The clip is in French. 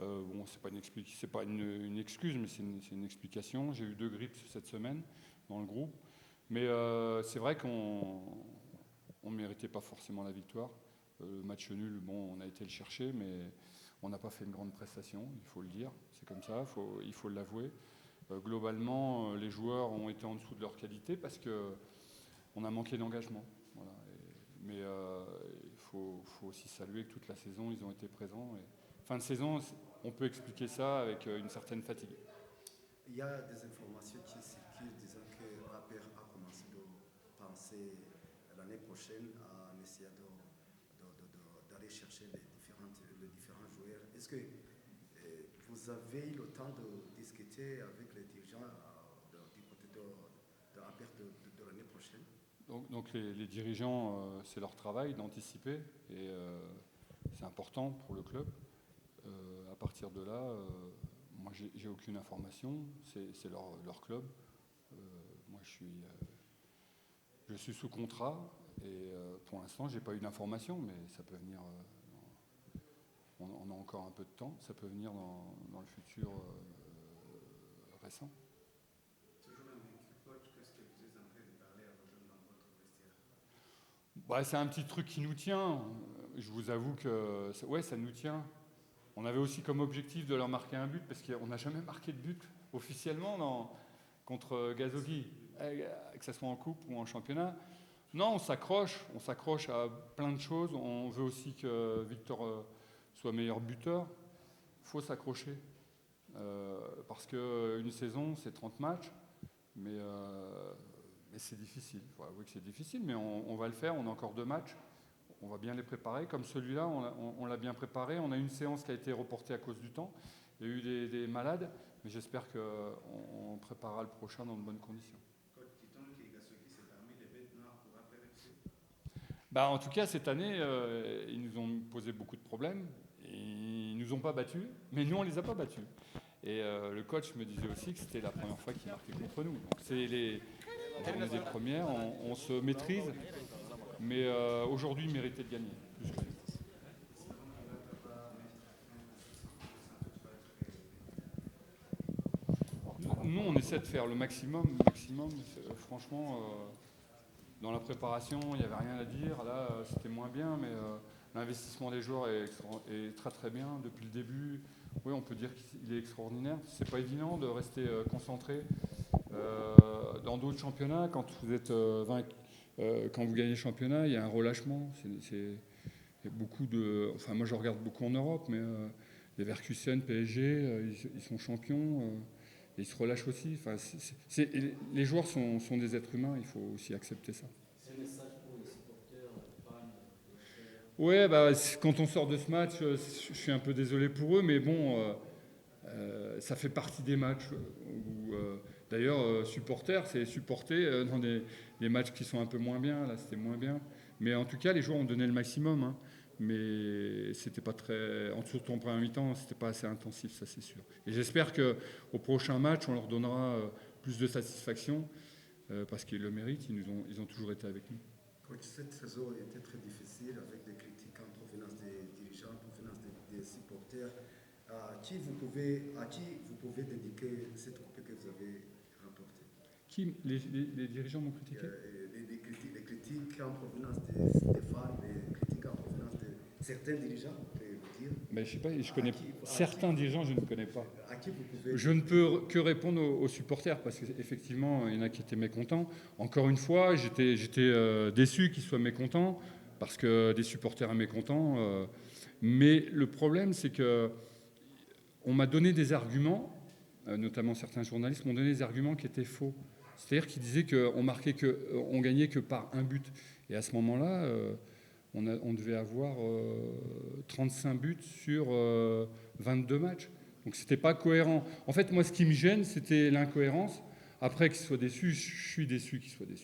Bon, c'est pas une excuse, mais c'est une explication. J'ai eu 2 grippes cette semaine dans le groupe. Mais c'est vrai qu'on ne méritait pas forcément la victoire. Le match nul, bon, on a été le chercher, mais on n'a pas fait une grande prestation, il faut le dire. C'est comme ça, il faut l'avouer. Globalement, les joueurs ont été en dessous de leur qualité parce qu'on a manqué d'engagement. Voilà. Mais il faut aussi saluer que toute la saison, ils ont été présents. Et fin de saison, on peut expliquer ça avec une certaine fatigue. Il y a des informations qui circulent disant que Rapper a commencé à penser l'année prochaine à essayer d'aller chercher les différents joueurs. Est-ce que vous avez eu le temps de discuter avec les dirigeants du côté de Rapper de l'année prochaine? Donc les dirigeants, c'est leur travail d'anticiper et c'est important pour le club. À partir de là, moi j'ai aucune information, c'est leur club. Moi je suis sous contrat et pour l'instant j'ai pas eu d'information, mais ça peut venir. On a encore un peu de temps, ça peut venir dans le futur récent. Bah, c'est un petit truc qui nous tient. Je vous avoue que ouais, ça nous tient. On avait aussi comme objectif de leur marquer un but parce qu'on n'a jamais marqué de but officiellement contre Gazogui, que ce soit en coupe ou en championnat. Non, on s'accroche à plein de choses. On veut aussi que Victor soit meilleur buteur. Il faut s'accrocher parce qu'une saison, c'est 30 matchs, mais c'est difficile. Il faut avouer que c'est difficile, mais on va le faire. On a encore 2 matchs. On va bien les préparer. Comme celui-là, on l'a bien préparé. On a une séance qui a été reportée à cause du temps. Il y a eu des malades, mais j'espère qu'on préparera le prochain dans de bonnes conditions. Bah, en tout cas, cette année, ils nous ont posé beaucoup de problèmes. Ils ne nous ont pas battus, mais nous, on ne les a pas battus. Et le coach me disait aussi que c'était la première fois qu'ils marquaient contre nous. Donc c'est les journées des premières, on se maîtrise. Mais aujourd'hui, ils méritaient de gagner. Plus que nous, on essaie de faire le maximum. Franchement, dans la préparation, il n'y avait rien à dire. Là, c'était moins bien, mais l'investissement des joueurs est très très bien depuis le début. Oui, on peut dire qu'il est extraordinaire. C'est pas évident de rester concentré. Dans d'autres championnats, quand vous êtes quand vous gagnez le championnat, il y a un relâchement. Il y a beaucoup de. Enfin, moi, je regarde beaucoup en Europe, mais les Leverkusen, PSG, ils sont champions. Et ils se relâchent aussi. Enfin, les joueurs sont des êtres humains. Il faut aussi accepter ça. C'est un message pour les supporters, fans. Ouais, bah, quand on sort de ce match, je suis un peu désolé pour eux, mais bon, ça fait partie des matchs où, d'ailleurs, supporters, c'est supporter dans des matchs qui sont un peu moins bien. Là, c'était moins bien. Mais en tout cas, les joueurs ont donné le maximum. Hein. Mais c'était pas très. En surtout en première mi-temps, c'était pas assez intensif, ça c'est sûr. Et j'espère qu'au prochain match, on leur donnera plus de satisfaction parce qu'ils le méritent. Ils ont toujours été avec nous. Coach, cette saison était très difficile avec des critiques en provenance des dirigeants, en provenance des supporters. À qui vous pouvez dédiquer cette coupe que vous avez remportée? Qui les dirigeants m'ont critiqué? Les critiques en provenance des fans, les critiques en provenance de certains dirigeants, on peut le dire. Mais je sais pas, je connais certains dirigeants, je ne connais pas. À qui vous pouvez... Je ne peux que répondre aux supporters parce qu'effectivement, il y en a qui étaient mécontents. Encore une fois, j'étais déçu qu'ils soient mécontents parce que des supporters mécontents. Mais le problème, c'est que on m'a donné des arguments, notamment certains journalistes m'ont donné des arguments qui étaient faux. C'est-à-dire qu'ils disaient qu'on gagnait que par un but. Et à ce moment-là, on devait avoir 35 buts sur 22 matchs. Donc c'était pas cohérent. En fait, moi, ce qui me gêne, c'était l'incohérence. Après qu'ils soient déçus, je suis déçu qu'ils soient déçus.